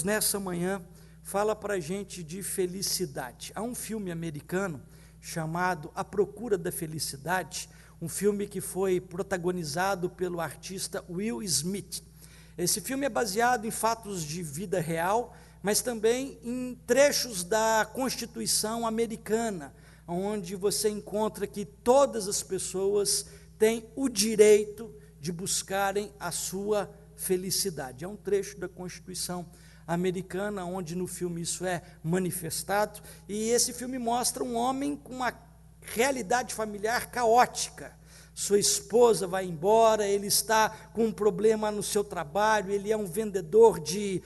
nessa manhã fala para a gente de felicidade. Há um filme americano chamado A Procura da Felicidade, um filme que foi protagonizado pelo artista Will Smith. Esse filme é baseado em fatos de vida real, mas também em trechos da Constituição americana, onde você encontra que todas as pessoas têm o direito de buscarem a sua felicidade. É um trecho da Constituição americana, onde no filme isso é manifestado, e esse filme mostra um homem com uma realidade familiar caótica. Sua esposa vai embora, ele está com um problema no seu trabalho, ele é um vendedor de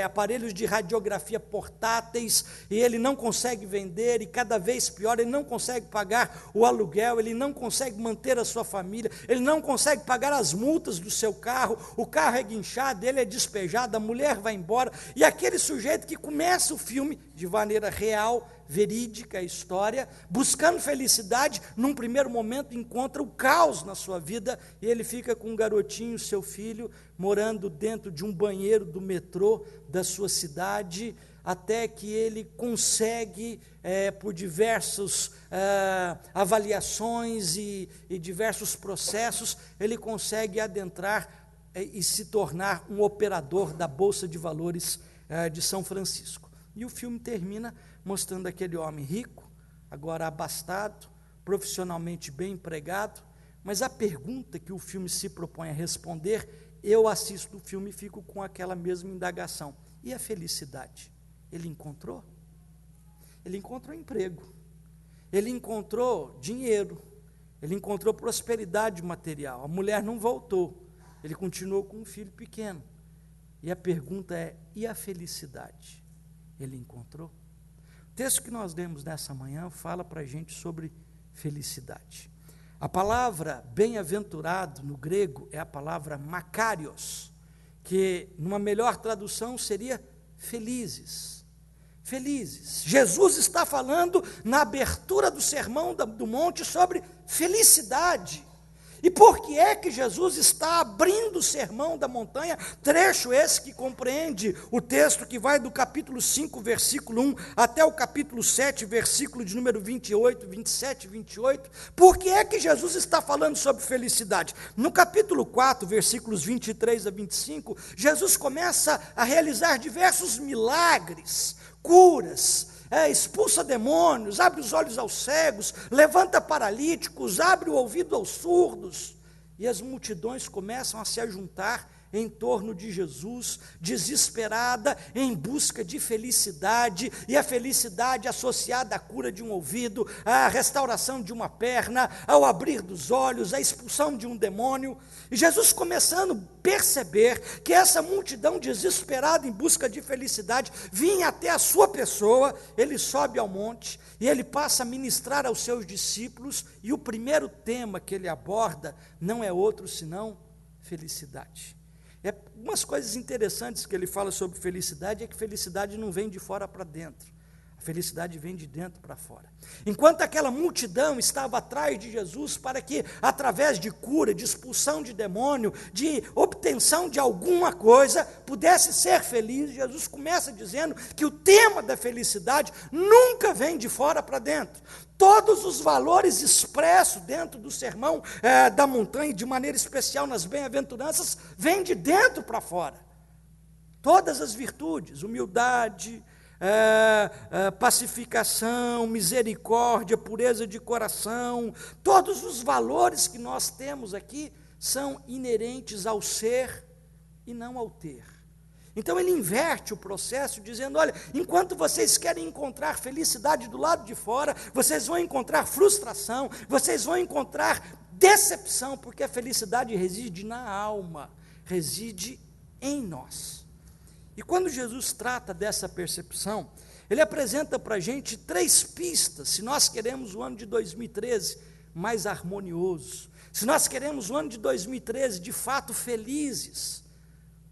aparelhos de radiografia portáteis, e ele não consegue vender, e cada vez pior, ele não consegue pagar o aluguel, ele não consegue manter a sua família, ele não consegue pagar as multas do seu carro, o carro é guinchado, ele é despejado, a mulher vai embora, e aquele sujeito que começa o filme de maneira real, verídica, a história, buscando felicidade, num primeiro momento encontra o caos na sua vida, e ele fica com um garotinho, seu filho, morando dentro de um banheiro do metrô da sua cidade, até que ele consegue, por diversas avaliações e diversos processos, ele consegue adentrar e se tornar um operador da Bolsa de Valores de São Francisco. E o filme termina mostrando aquele homem rico, agora abastado, profissionalmente bem empregado, mas a pergunta que o filme se propõe a responder, eu assisto o filme e fico com aquela mesma indagação. E a felicidade? Ele encontrou? Ele encontrou emprego, ele encontrou dinheiro, ele encontrou prosperidade material, a mulher não voltou, ele continuou com um filho pequeno. E a pergunta é, e a felicidade? Ele encontrou? O texto que nós lemos nessa manhã fala para a gente sobre felicidade. A palavra bem-aventurado no grego é a palavra makarios, que numa melhor tradução seria felizes. Felizes. Jesus está falando na abertura do Sermão do Monte sobre felicidade. E por que é que Jesus está abrindo o Sermão da Montanha, trecho esse que compreende o texto que vai do capítulo 5, versículo 1, até o capítulo 7, versículo de número 28, 27 e 28, por que é que Jesus está falando sobre felicidade? No capítulo 4, versículos 23 a 25, Jesus começa a realizar diversos milagres, curas, expulsa demônios, abre os olhos aos cegos, levanta paralíticos, abre o ouvido aos surdos, e as multidões começam a se ajuntar em torno de Jesus, desesperada, em busca de felicidade, e a felicidade associada à cura de um ouvido, à restauração de uma perna, ao abrir dos olhos, à expulsão de um demônio, e Jesus começando a perceber que essa multidão desesperada em busca de felicidade vinha até a sua pessoa, ele sobe ao monte, e ele passa a ministrar aos seus discípulos, e o primeiro tema que ele aborda não é outro senão felicidade. Umas coisas interessantes que ele fala sobre felicidade é que felicidade não vem de fora para dentro, a felicidade vem de dentro para fora. Enquanto aquela multidão estava atrás de Jesus para que, através de cura, de expulsão de demônio, de obtenção de alguma coisa, pudesse ser feliz, Jesus começa dizendo que o tema da felicidade nunca vem de fora para dentro. Todos os valores expressos dentro do Sermão da Montanha, de maneira especial nas bem-aventuranças, vêm de dentro para fora. Todas as virtudes, humildade, pacificação, misericórdia, pureza de coração, todos os valores que nós temos aqui são inerentes ao ser e não ao ter. Então ele inverte o processo dizendo, olha, enquanto vocês querem encontrar felicidade do lado de fora, vocês vão encontrar frustração, vocês vão encontrar decepção, porque a felicidade reside na alma, reside em nós. E quando Jesus trata dessa percepção, ele apresenta para a gente 3 pistas, se nós queremos o ano de 2013 mais harmonioso, se nós queremos o ano de 2013 de fato felizes.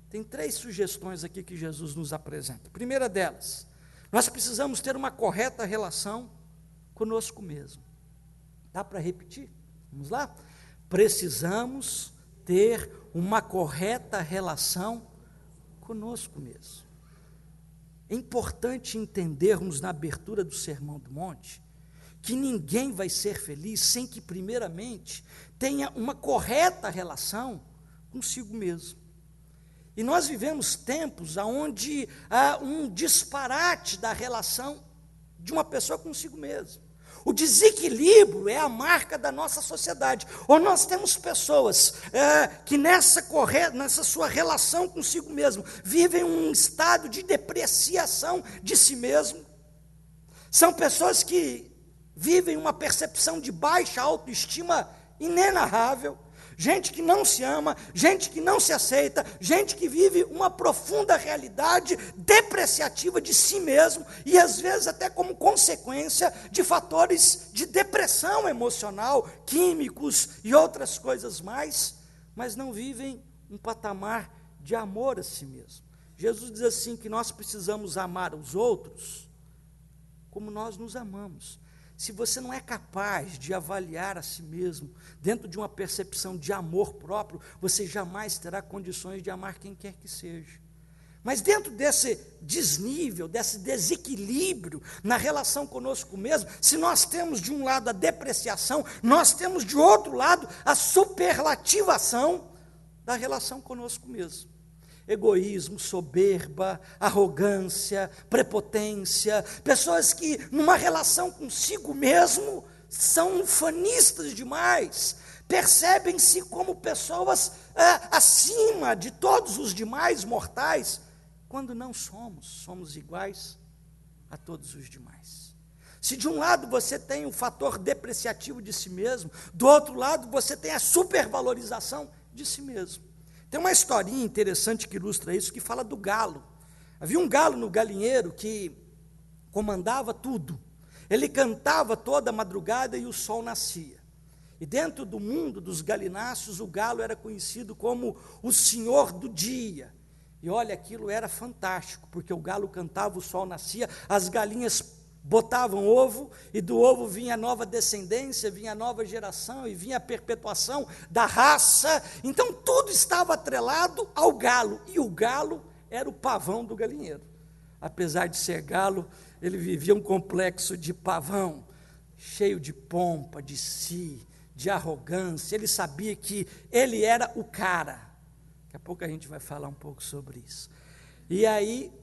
Tem 3 sugestões aqui que Jesus nos apresenta. A primeira delas, nós precisamos ter uma correta relação conosco mesmo. Dá para repetir? Vamos lá? Precisamos ter uma correta relação conosco mesmo. É importante entendermos na abertura do Sermão do Monte que ninguém vai ser feliz sem que, primeiramente, tenha uma correta relação consigo mesmo. E nós vivemos tempos onde há um disparate da relação de uma pessoa consigo mesma. O desequilíbrio é a marca da nossa sociedade. Ou nós temos pessoas que nessa sua relação consigo mesmo vivem um estado de depreciação de si mesmo. São pessoas que vivem uma percepção de baixa autoestima inenarrável. Gente que não se ama, gente que não se aceita, gente que vive uma profunda realidade depreciativa de si mesmo e às vezes até como consequência de fatores de depressão emocional, químicos e outras coisas mais, mas não vivem um patamar de amor a si mesmo. Jesus diz assim que nós precisamos amar os outros como nós nos amamos. Se você não é capaz de avaliar a si mesmo dentro de uma percepção de amor próprio, você jamais terá condições de amar quem quer que seja. Mas dentro desse desnível, desse desequilíbrio na relação conosco mesmo, se nós temos de um lado a depreciação, nós temos de outro lado a superlativação da relação conosco mesmo. Egoísmo, soberba, arrogância, prepotência, pessoas que numa relação consigo mesmo são ufanistas demais, percebem-se como pessoas acima de todos os demais mortais, quando não somos iguais a todos os demais. Se de um lado você tem o fator depreciativo de si mesmo, do outro lado você tem a supervalorização de si mesmo. Tem uma historinha interessante que ilustra isso, que fala do galo. Havia um galo no galinheiro que comandava tudo. Ele cantava toda a madrugada e o sol nascia. E dentro do mundo dos galináceos, o galo era conhecido como o senhor do dia. E olha, aquilo era fantástico, porque o galo cantava, o sol nascia, as galinhas botavam ovo, e do ovo vinha a nova descendência, vinha a nova geração, e vinha a perpetuação da raça. Então tudo estava atrelado ao galo, e o galo era o pavão do galinheiro. Apesar de ser galo, ele vivia um complexo de pavão, cheio de pompa, de si, de arrogância. Ele sabia que ele era o cara. Daqui a pouco a gente vai falar um pouco sobre isso. E aí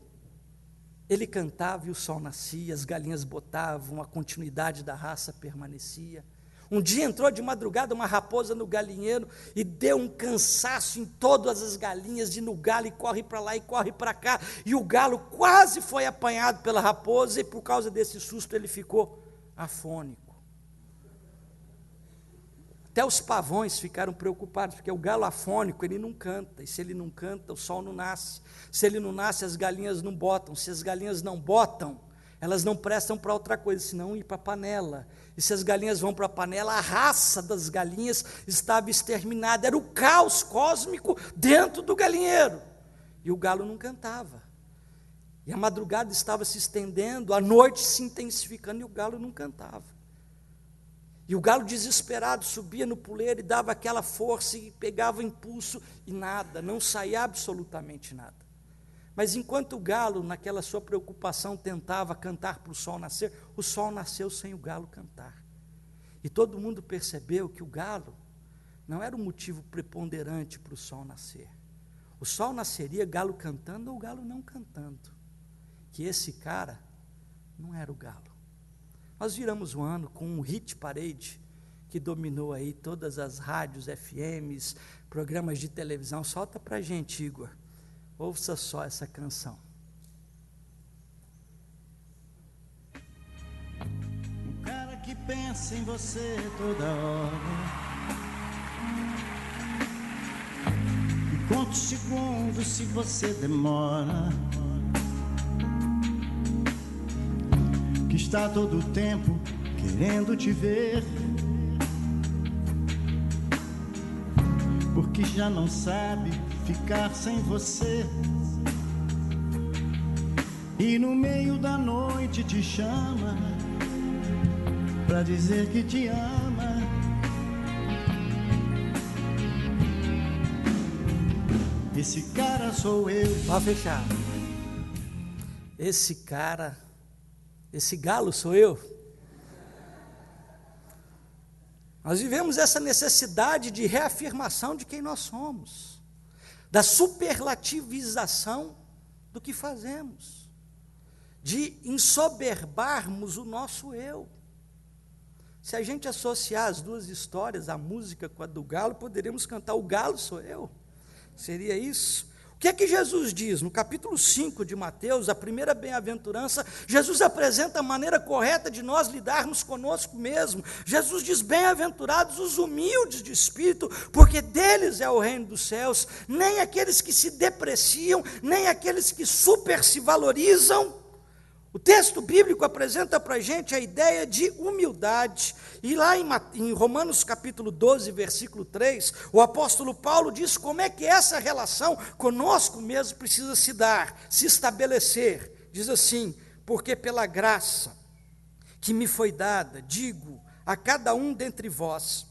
ele cantava e o sol nascia, as galinhas botavam, a continuidade da raça permanecia. Um dia entrou de madrugada uma raposa no galinheiro e deu um cansaço em todas as galinhas, e no galo, e corre para lá e corre para cá, e o galo quase foi apanhado pela raposa, e por causa desse susto ele ficou afônico. Até os pavões ficaram preocupados, porque o galo afônico, ele não canta, e se ele não canta, o sol não nasce. Se ele não nasce, as galinhas não botam. Se as galinhas não botam, elas não prestam para outra coisa, senão ir para a panela. E se as galinhas vão para a panela, a raça das galinhas estava exterminada. Era o caos cósmico dentro do galinheiro. E o galo não cantava. E a madrugada estava se estendendo, a noite se intensificando, e o galo não cantava. E o galo desesperado subia no puleiro e dava aquela força e pegava impulso, e nada, não saía absolutamente nada. Mas enquanto o galo, naquela sua preocupação, tentava cantar para o sol nascer, o sol nasceu sem o galo cantar. E todo mundo percebeu que o galo não era o motivo preponderante para o sol nascer. O sol nasceria galo cantando ou galo não cantando. Que esse cara não era o galo. Nós viramos o ano com um hit parade que dominou aí todas as rádios, FMs, programas de televisão. Solta pra gente, Igor. Ouça só essa canção. Um cara que pensa em você toda hora e conta os segundos se você demora. Que está todo o tempo querendo te ver, porque já não sabe ficar sem você. E no meio da noite te chama pra dizer que te ama. Esse cara sou eu. Pode fechar. esse cara, esse galo sou eu. Nós vivemos essa necessidade de reafirmação de quem nós somos, da superlativização do que fazemos, de ensoberbarmos o nosso eu. Se a gente associar as duas histórias, a música com a do galo, poderíamos cantar o galo sou eu. Seria isso? O que é que Jesus diz? No capítulo 5 de Mateus, a primeira bem-aventurança, Jesus apresenta a maneira correta de nós lidarmos conosco mesmo. Jesus diz, bem-aventurados os humildes de espírito, porque deles é o reino dos céus. Nem aqueles que se depreciam, nem aqueles que super se valorizam. O texto bíblico apresenta para a gente a ideia de humildade, e lá em Romanos capítulo 12, versículo 3, o apóstolo Paulo diz como é que essa relação conosco mesmo precisa se dar, se estabelecer. Diz assim, porque pela graça que me foi dada, digo a cada um dentre vós,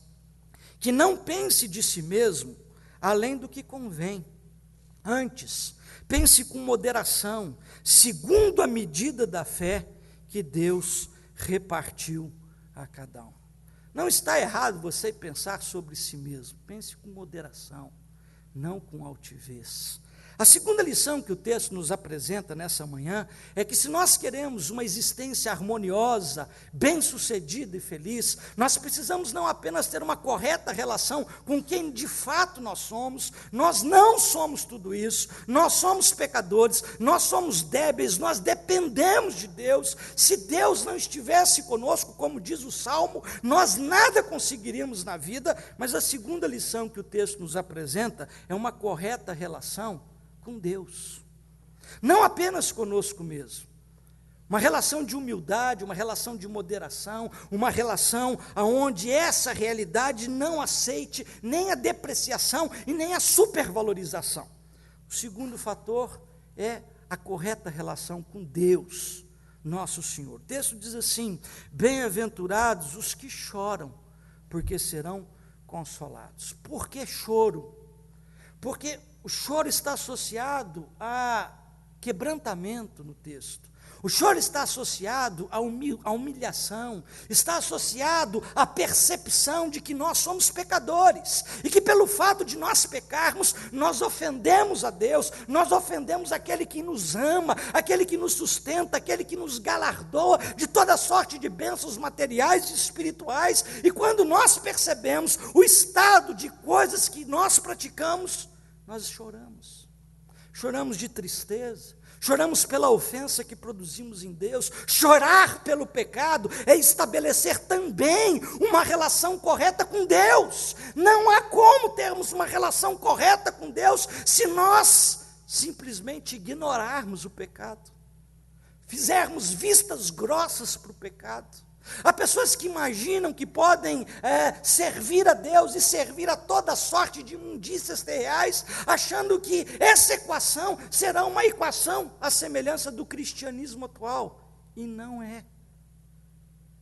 que não pense de si mesmo além do que convém, antes, pense com moderação, segundo a medida da fé que Deus repartiu a cada um. Não está errado você pensar sobre si mesmo, pense com moderação, não com altivez. A segunda lição que o texto nos apresenta nessa manhã é que se nós queremos uma existência harmoniosa, bem-sucedida e feliz, nós precisamos não apenas ter uma correta relação com quem de fato nós não somos tudo isso, nós somos pecadores, nós somos débeis, nós dependemos de Deus. Se Deus não estivesse conosco, como diz o Salmo, nós nada conseguiríamos na vida. Mas a segunda lição que o texto nos apresenta é uma correta relação com Deus, não apenas conosco mesmo, uma relação de humildade, uma relação de moderação, uma relação onde essa realidade não aceite nem a depreciação e nem a supervalorização. O segundo fator é a correta relação com Deus, nosso Senhor. O texto diz assim, bem-aventurados os que choram, porque serão consolados. Por que choro? Porque o choro está associado a quebrantamento no texto. O choro está associado à humilhação, está associado à percepção de que nós somos pecadores, e que pelo fato de nós pecarmos, nós ofendemos a Deus, nós ofendemos aquele que nos ama, aquele que nos sustenta, aquele que nos galardoa de toda sorte de bênçãos materiais e espirituais, e quando nós percebemos o estado de coisas que nós praticamos, nós choramos de tristeza, choramos pela ofensa que produzimos em Deus. Chorar pelo pecado é estabelecer também uma relação correta com Deus. Não há como termos uma relação correta com Deus se nós simplesmente ignorarmos o pecado, fizermos vistas grossas para o pecado. Há pessoas que imaginam que podem servir a Deus e servir a toda sorte de imundícias terreais, achando que essa equação será uma equação à semelhança do cristianismo atual. E não é.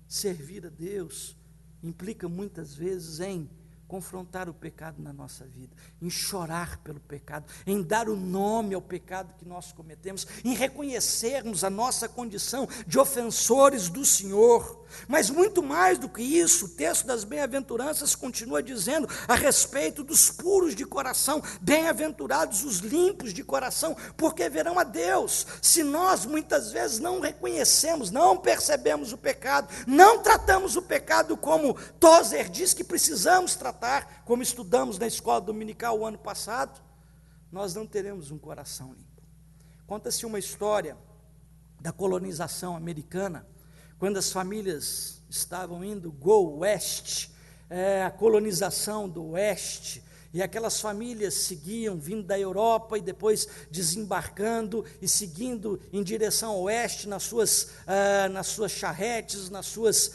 Servir a Deus implica muitas vezes em confrontar o pecado na nossa vida, em chorar pelo pecado, em dar o nome ao pecado que nós cometemos, em reconhecermos a nossa condição de ofensores do Senhor. Mas muito mais do que isso, o texto das bem-aventuranças continua dizendo a respeito dos puros de coração, bem-aventurados os limpos de coração, porque verão a Deus. Se nós muitas vezes não reconhecemos, não percebemos o pecado, não tratamos o pecado como Tozer diz que precisamos tratar, como estudamos na escola dominical o ano passado, nós não teremos um coração limpo. Conta-se uma história da colonização americana, quando as famílias estavam indo go west, a colonização do oeste, e aquelas famílias seguiam, vindo da Europa e depois desembarcando e seguindo em direção ao oeste nas suas charretes, nos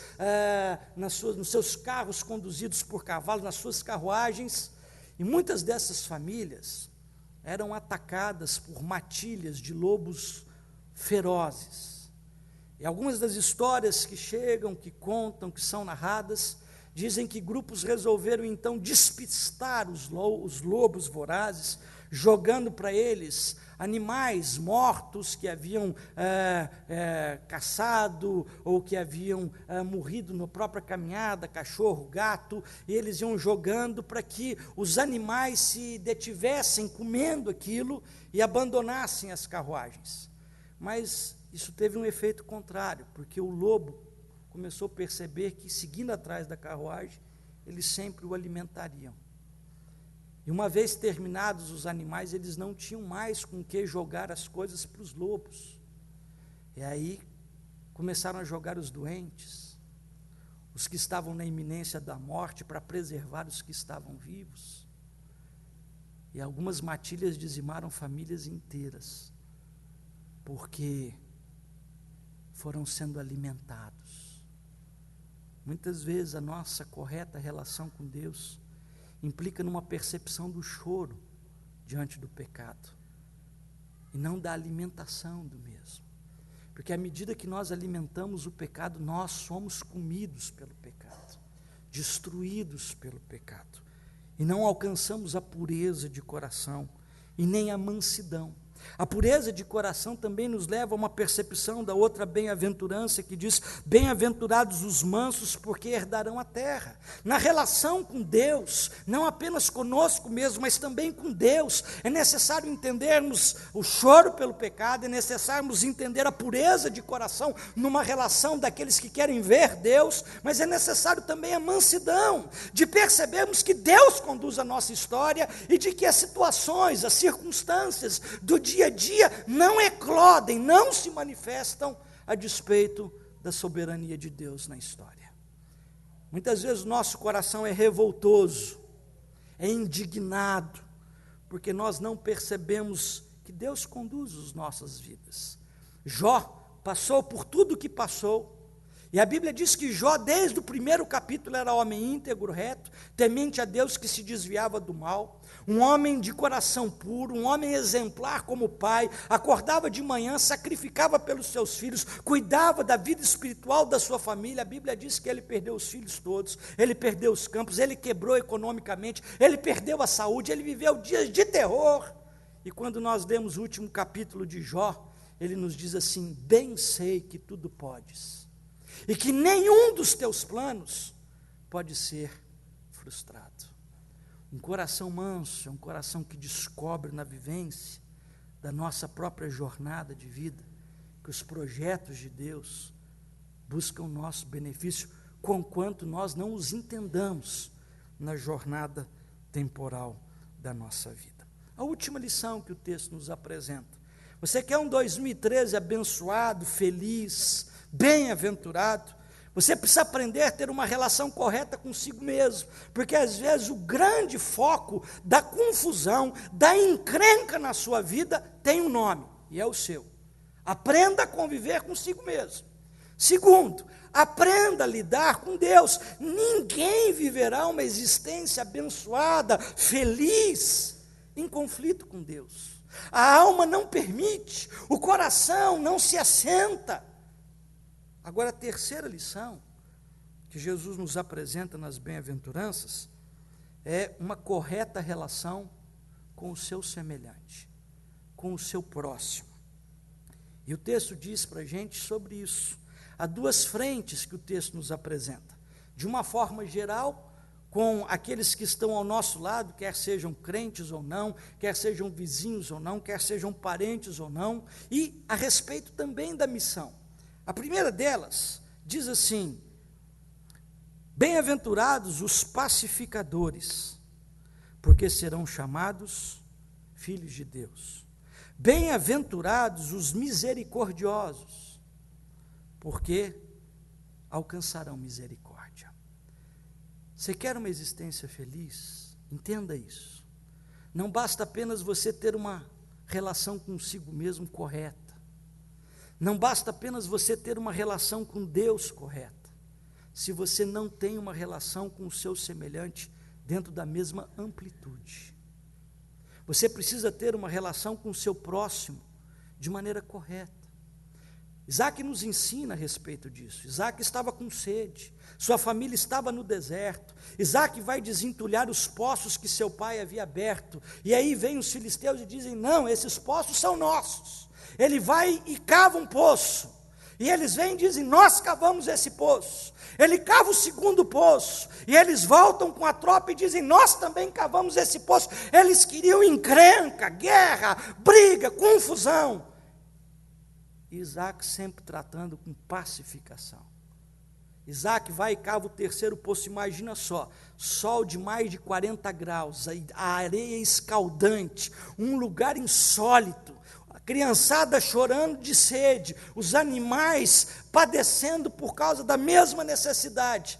seus carros conduzidos por cavalos, nas suas carruagens. E muitas dessas famílias eram atacadas por matilhas de lobos ferozes. E algumas das histórias que chegam, que contam, que são narradas, dizem que grupos resolveram então despistar os lobos vorazes, jogando para eles animais mortos que haviam caçado ou que haviam morrido na própria caminhada, cachorro, gato, e eles iam jogando para que os animais se detivessem comendo aquilo e abandonassem as carruagens. Mas isso teve um efeito contrário, porque o lobo começou a perceber que, seguindo atrás da carruagem, eles sempre o alimentariam. E uma vez terminados os animais, eles não tinham mais com que jogar as coisas para os lobos. E aí começaram a jogar os doentes, os que estavam na iminência da morte, para preservar os que estavam vivos. E algumas matilhas dizimaram famílias inteiras, porque foram sendo alimentados. Muitas vezes a nossa correta relação com Deus implica numa percepção do choro diante do pecado, e não da alimentação do mesmo. Porque à medida que nós alimentamos o pecado, nós somos comidos pelo pecado, destruídos pelo pecado, e não alcançamos a pureza de coração, e nem a mansidão. A pureza de coração também nos leva a uma percepção da outra bem-aventurança que diz: bem-aventurados os mansos, porque herdarão a terra. Na relação com Deus, não apenas conosco mesmo, mas também com Deus, é necessário entendermos o choro pelo pecado, é necessário entender a pureza de coração numa relação daqueles que querem ver Deus, mas é necessário também a mansidão, de percebermos que Deus conduz a nossa história e de que as situações, as circunstâncias do dia a dia não eclodem, não se manifestam a despeito da soberania de Deus na história. Muitas vezes o nosso coração é revoltoso, é indignado, porque nós não percebemos que Deus conduz as nossas vidas. Jó passou por tudo o que passou, e a Bíblia diz que Jó, desde o primeiro capítulo, era homem íntegro, reto, temente a Deus, que se desviava do mal, um homem de coração puro, um homem exemplar como pai, acordava de manhã, sacrificava pelos seus filhos, cuidava da vida espiritual da sua família. A Bíblia diz que ele perdeu os filhos todos, ele perdeu os campos, ele quebrou economicamente, ele perdeu a saúde, ele viveu dias de terror. E quando nós lemos o último capítulo de Jó, ele nos diz assim: bem sei que tudo podes, e que nenhum dos teus planos pode ser frustrado. Um coração manso é um coração que descobre na vivência da nossa própria jornada de vida que os projetos de Deus buscam o nosso benefício, conquanto nós não os entendamos na jornada temporal da nossa vida. A última lição que o texto nos apresenta: você quer um 2013 abençoado, feliz, bem-aventurado? Você precisa aprender a ter uma relação correta consigo mesmo, porque às vezes o grande foco da confusão, da encrenca na sua vida tem um nome, e é o seu. Aprenda a conviver consigo mesmo. Segundo, aprenda a lidar com Deus. Ninguém viverá uma existência abençoada, feliz, em conflito com Deus. A alma não permite, o coração não se assenta. Agora, a terceira lição que Jesus nos apresenta nas bem-aventuranças é uma correta relação com o seu semelhante, com o seu próximo. E o texto diz para a gente sobre isso. Há duas frentes que o texto nos apresenta. De uma forma geral, com aqueles que estão ao nosso lado, quer sejam crentes ou não, quer sejam vizinhos ou não, quer sejam parentes ou não, e a respeito também da missão. A primeira delas diz assim: bem-aventurados os pacificadores, porque serão chamados filhos de Deus. Bem-aventurados os misericordiosos, porque alcançarão misericórdia. Você quer uma existência feliz? Entenda isso. Não basta apenas você ter uma relação consigo mesmo correta. Não basta apenas você ter uma relação com Deus correta, se você não tem uma relação com o seu semelhante dentro da mesma amplitude. Você precisa ter uma relação com o seu próximo de maneira correta. Isaac nos ensina a respeito disso. Isaac estava com sede, sua família estava no deserto. Isaac vai desentulhar os poços que seu pai havia aberto, e aí vem os filisteus e dizem: não, esses poços são nossos. Ele vai e cava um poço, e eles vêm e dizem: nós cavamos esse poço. Ele cava o segundo poço, e eles voltam com a tropa e dizem: nós também cavamos esse poço. Eles queriam encrenca, guerra, briga, confusão. Isaac sempre tratando com pacificação. Isaac vai e cava o terceiro poço. Imagina só, sol de mais de 40 graus, a areia escaldante, um lugar insólito, a criançada chorando de sede, os animais padecendo por causa da mesma necessidade,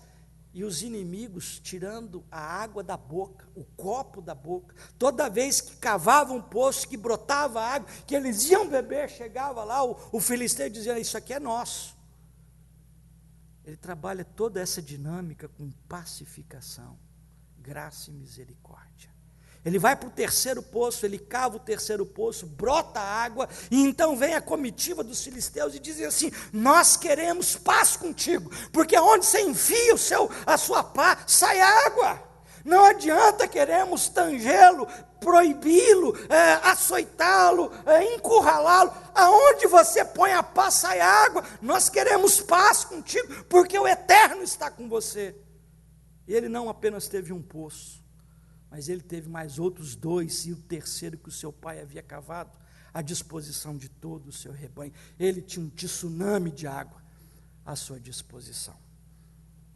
e os inimigos tirando a água da boca, o copo da boca. Toda vez que cavavam um poço, que brotava água, que eles iam beber, chegava lá o filisteu dizia: isso aqui é nosso. Ele trabalha toda essa dinâmica com pacificação, graça e misericórdia. Ele vai para o terceiro poço, ele cava o terceiro poço, brota água, e então vem a comitiva dos filisteus e dizem assim: nós queremos paz contigo, porque onde você enfia a sua pá, sai água. Não adianta, queremos tangê-lo, proibi-lo, açoitá-lo, encurralá-lo. Aonde você põe a pá, sai água. Nós queremos paz contigo, porque o Eterno está com você. E ele não apenas teve um poço, mas ele teve mais outros 2, e o terceiro que o seu pai havia cavado, à disposição de todo o seu rebanho. Ele tinha um tsunami de água à sua disposição.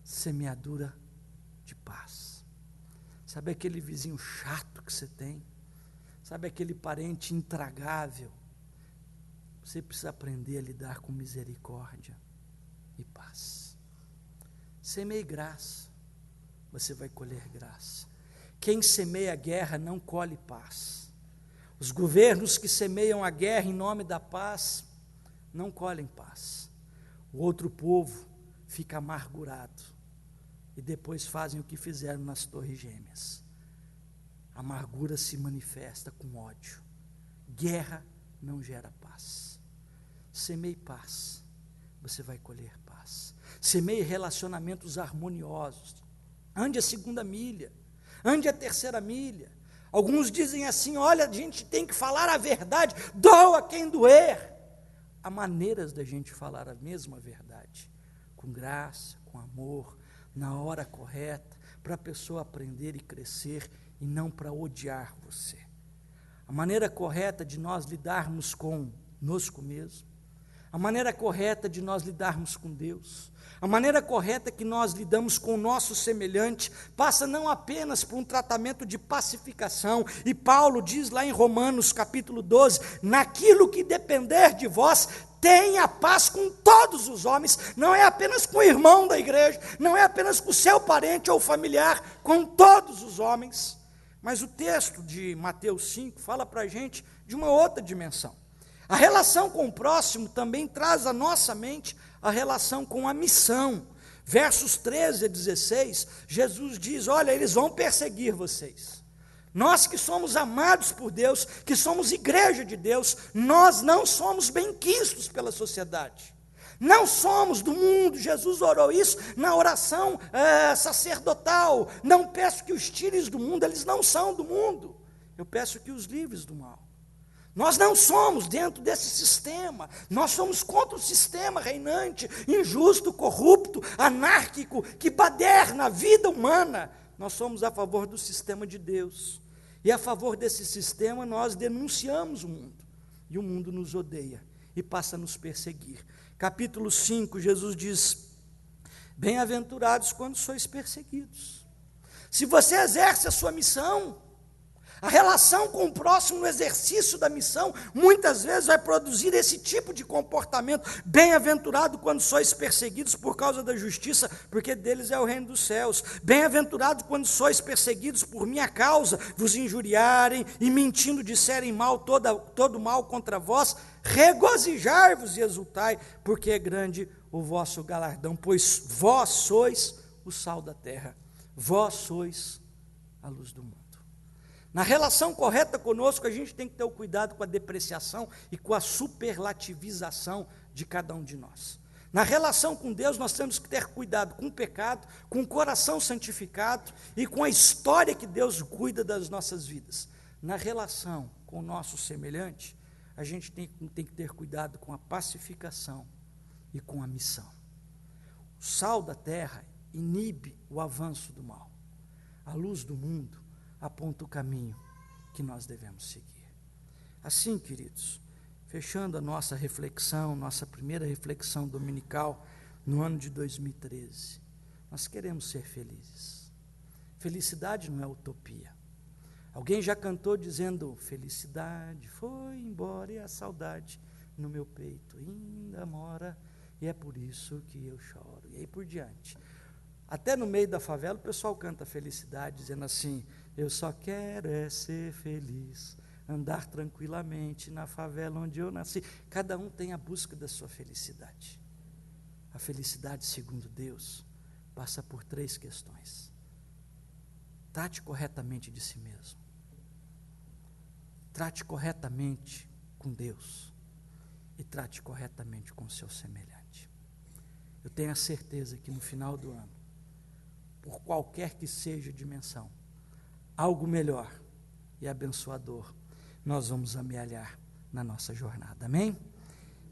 Semeadura de paz. Sabe aquele vizinho chato que você tem? Sabe aquele parente intragável? Você precisa aprender a lidar com misericórdia e paz. Semeie graça, você vai colher graça. Quem semeia guerra não colhe paz. Os governos que semeiam a guerra em nome da paz não colhem paz. O outro povo fica amargurado e depois fazem o que fizeram nas Torres Gêmeas. A amargura se manifesta com ódio. Guerra não gera paz. Semeie paz, você vai colher paz. Semeie relacionamentos harmoniosos. Ande a 2ª milha. Ande a 3ª milha. Alguns dizem assim: olha, a gente tem que falar a verdade, doa quem doer. Há maneiras da gente falar a mesma verdade, com graça, com amor, na hora correta, para a pessoa aprender e crescer, e não para odiar você. A maneira correta de nós lidarmos conosco mesmo, a maneira correta de nós lidarmos com Deus, a maneira correta que nós lidamos com o nosso semelhante, passa não apenas por um tratamento de pacificação, e Paulo diz lá em Romanos capítulo 12, naquilo que depender de vós, tenha paz com todos os homens, não é apenas com o irmão da igreja, não é apenas com o seu parente ou familiar, com todos os homens. Mas o texto de Mateus 5 fala para a gente de uma outra dimensão. A relação com o próximo também traz à nossa mente a relação com a missão. Versos 13 a 16, Jesus diz: olha, eles vão perseguir vocês. Nós que somos amados por Deus, que somos igreja de Deus, nós não somos benquistos pela sociedade. Não somos do mundo. Jesus orou isso na oração sacerdotal. Não peço que os tires do mundo, eles não são do mundo. Eu peço que os livres do mal. Nós não somos dentro desse sistema, nós somos contra o sistema reinante, injusto, corrupto, anárquico, que baderna a vida humana. Nós somos a favor do sistema de Deus, e a favor desse sistema nós denunciamos o mundo, e o mundo nos odeia, e passa a nos perseguir. Capítulo 5, Jesus diz: bem-aventurados quando sois perseguidos. Se você exerce a sua missão, a relação com o próximo no exercício da missão, muitas vezes vai produzir esse tipo de comportamento. Bem-aventurado quando sois perseguidos por causa da justiça, porque deles é o reino dos céus. Bem-aventurado quando sois perseguidos por minha causa, vos injuriarem e mentindo disserem mal, todo mal contra vós. Regozijai-vos e exultai, porque é grande o vosso galardão, pois vós sois o sal da terra, vós sois a luz do mundo. Na relação correta conosco, a gente tem que ter o cuidado com a depreciação e com a superlativização de cada um de nós. Na relação com Deus, nós temos que ter cuidado com o pecado, com o coração santificado e com a história que Deus cuida das nossas vidas. Na relação com o nosso semelhante, a gente tem que ter cuidado com a pacificação e com a missão. O sal da terra inibe o avanço do mal. A luz do mundo aponta o caminho que nós devemos seguir. Assim, queridos, fechando a nossa reflexão, nossa primeira reflexão dominical no ano de 2013, nós queremos ser felizes. Felicidade não é utopia. Alguém já cantou dizendo: felicidade foi embora e a saudade no meu peito ainda mora, e é por isso que eu choro. E aí por diante. Até no meio da favela o pessoal canta felicidade, dizendo assim: eu só quero é ser feliz, andar tranquilamente na favela onde eu nasci. Cada um tem a busca da sua felicidade. A felicidade, segundo Deus, passa por 3 questões. Trate corretamente de si mesmo. Trate corretamente com Deus. E trate corretamente com o seu semelhante. Eu tenho a certeza que no final do ano, por qualquer que seja a dimensão, algo melhor e abençoador nós vamos amealhar na nossa jornada. Amém?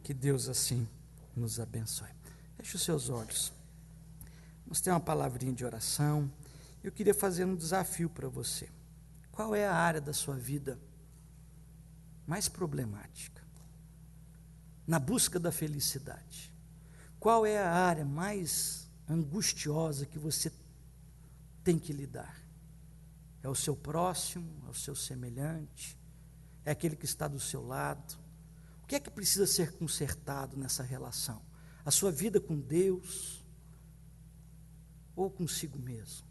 Que Deus assim nos abençoe. Feche os seus olhos. Vamos ter uma palavrinha de oração. Eu queria fazer um desafio para você. Qual é a área da sua vida mais problemática? Na busca da felicidade. Qual é a área mais angustiosa que você tem que lidar? É o seu próximo? É o seu semelhante? É aquele que está do seu lado? O que é que precisa ser consertado nessa relação? A sua vida com Deus? Ou consigo mesmo?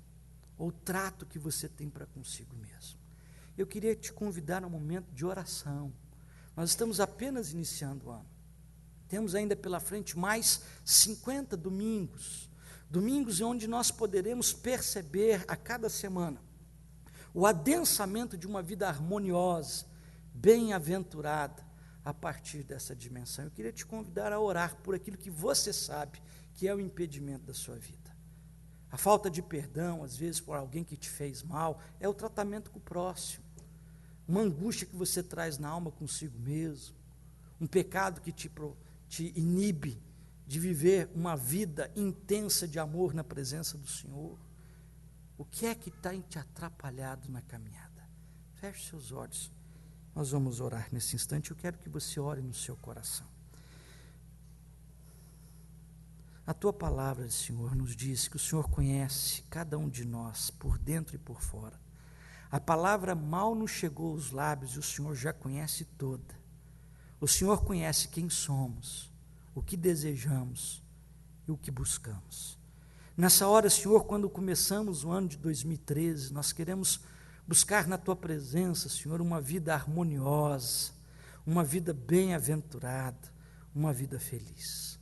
Ou o trato que você tem para consigo mesmo? Eu queria te convidar a um momento de oração. Nós estamos apenas iniciando o ano. Temos ainda pela frente mais 50 domingos. Domingos onde nós poderemos perceber a cada semana o adensamento de uma vida harmoniosa, bem-aventurada, a partir dessa dimensão. Eu queria te convidar a orar por aquilo que você sabe que é o impedimento da sua vida. A falta de perdão, às vezes, por alguém que te fez mal, é o tratamento com o próximo. Uma angústia que você traz na alma consigo mesmo. Um pecado que te inibe de viver uma vida intensa de amor na presença do Senhor. O que é que tem te atrapalhado na caminhada? Feche seus olhos. Nós vamos orar nesse instante. Eu quero que você ore no seu coração. A tua palavra, Senhor, nos diz que o Senhor conhece cada um de nós, por dentro e por fora. A palavra mal nos chegou aos lábios e o Senhor já conhece toda. O Senhor conhece quem somos, o que desejamos e o que buscamos. Nessa hora, Senhor, quando começamos o ano de 2013, nós queremos buscar na Tua presença, Senhor, uma vida harmoniosa, uma vida bem-aventurada, uma vida feliz.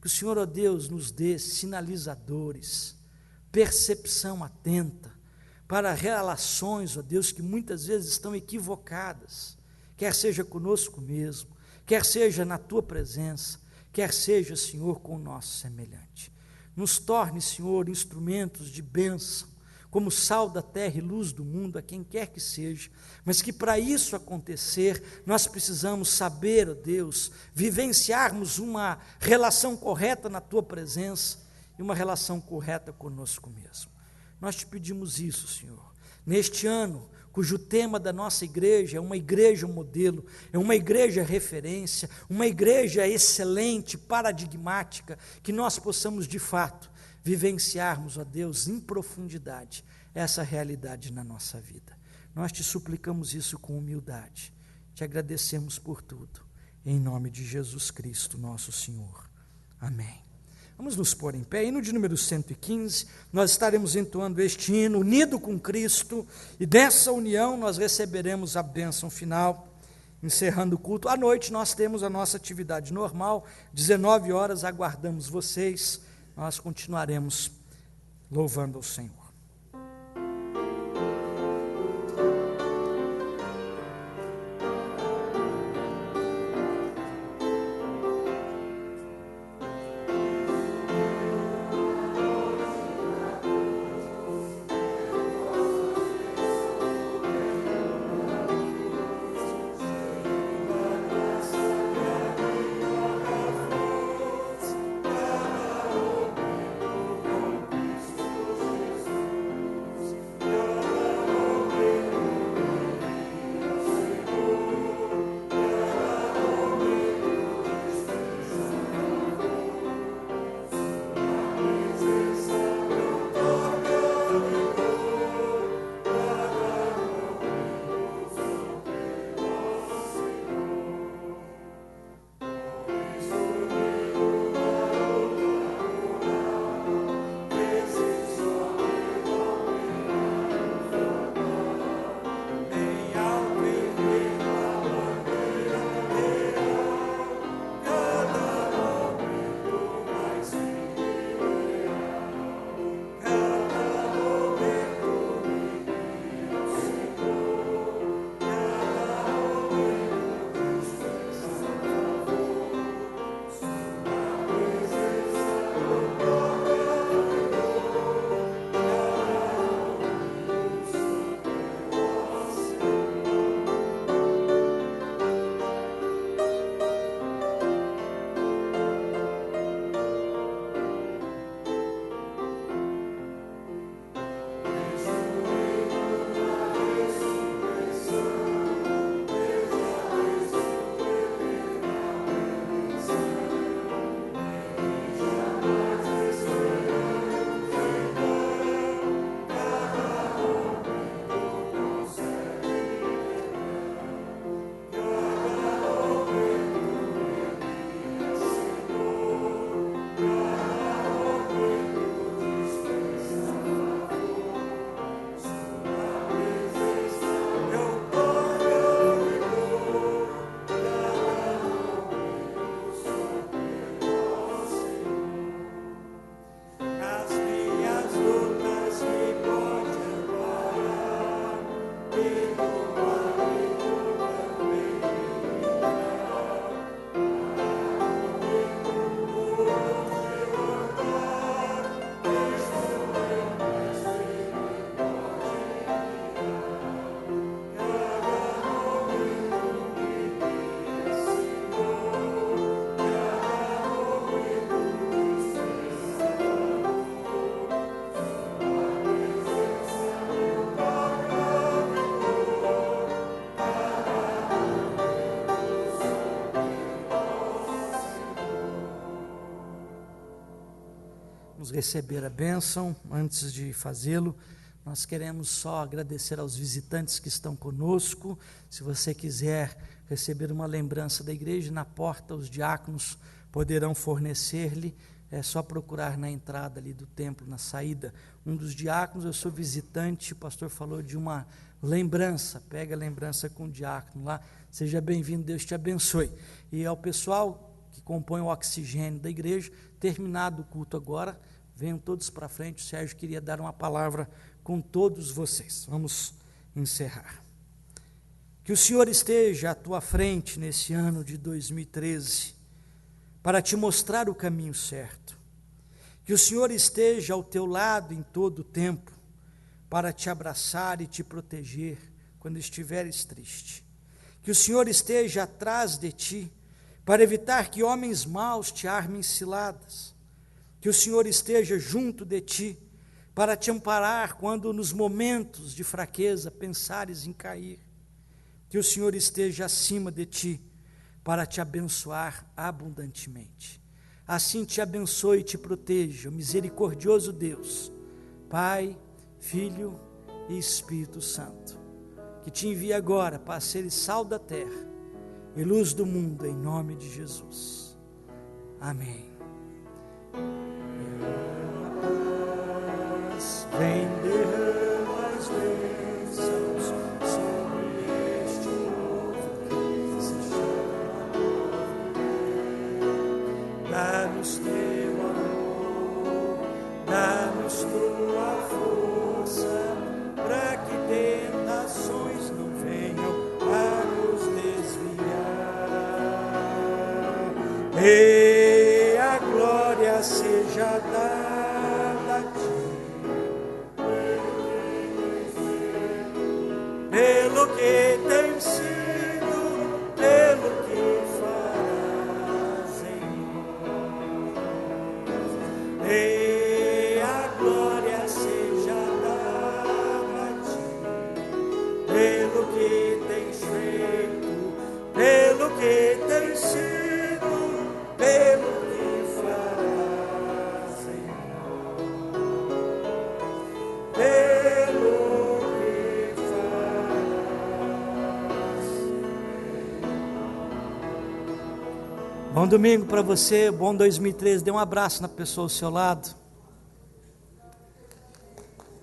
Que o Senhor, ó Deus, nos dê sinalizadores, percepção atenta para relações, ó Deus, que muitas vezes estão equivocadas, quer seja conosco mesmo, quer seja na Tua presença, quer seja, Senhor, com o nosso semelhante. Nos torne, Senhor, instrumentos de bênção, como sal da terra e luz do mundo, a quem quer que seja, mas que para isso acontecer, nós precisamos saber, ó Deus, vivenciarmos uma relação correta na Tua presença e uma relação correta conosco mesmo. Nós te pedimos isso, Senhor, neste ano, cujo tema da nossa igreja é uma igreja modelo, é uma igreja referência, uma igreja excelente, paradigmática, que nós possamos de fato vivenciarmos, ó Deus, em profundidade, essa realidade na nossa vida. Nós te suplicamos isso com humildade, te agradecemos por tudo, em nome de Jesus Cristo, nosso Senhor. Amém. Vamos nos pôr em pé. Hino de número 115, nós estaremos entoando este hino, unido com Cristo, e dessa união nós receberemos a bênção final, encerrando o culto. À noite nós temos a nossa atividade normal, 19 horas, aguardamos vocês, nós continuaremos louvando ao Senhor. Vamos receber a bênção. Antes de fazê-lo, nós queremos só agradecer aos visitantes que estão conosco. Se você quiser receber uma lembrança da igreja, na porta os diáconos poderão fornecer-lhe. É só procurar na entrada ali do templo, na saída, um dos diáconos. Eu sou visitante, o pastor falou de uma lembrança, pega a lembrança com o diácono lá. Seja bem-vindo, Deus te abençoe. E ao pessoal que compõe o oxigênio da igreja, terminado o culto agora, venham todos para frente. O Sérgio queria dar uma palavra com todos vocês. Vamos encerrar. Que o Senhor esteja à tua frente nesse ano de 2013, para te mostrar o caminho certo. Que o Senhor esteja ao teu lado em todo o tempo, para te abraçar e te proteger quando estiveres triste. Que o Senhor esteja atrás de ti, para evitar que homens maus te armem ciladas. Que o Senhor esteja junto de ti, para te amparar quando nos momentos de fraqueza pensares em cair. Que o Senhor esteja acima de ti, para te abençoar abundantemente. Assim te abençoe e te proteja o misericordioso Deus, Pai, Filho e Espírito Santo, que te envia agora para seres sal da terra e luz do mundo, em nome de Jesus. Amém. Vem, derrama as bênçãos sobre este povo que se chama. Dá-nos teu amor, dá-nos tua força, para que tentações não venham a nos desviar. E a glória seja dada a ti, pelo que tem sido, pelo que farás em nós. E a glória seja dada a ti, pelo que tens feito, pelo que tens sido, pelo que farás em nós. Pelo Bom domingo para você, bom 2013. Dê um abraço na pessoa ao seu lado.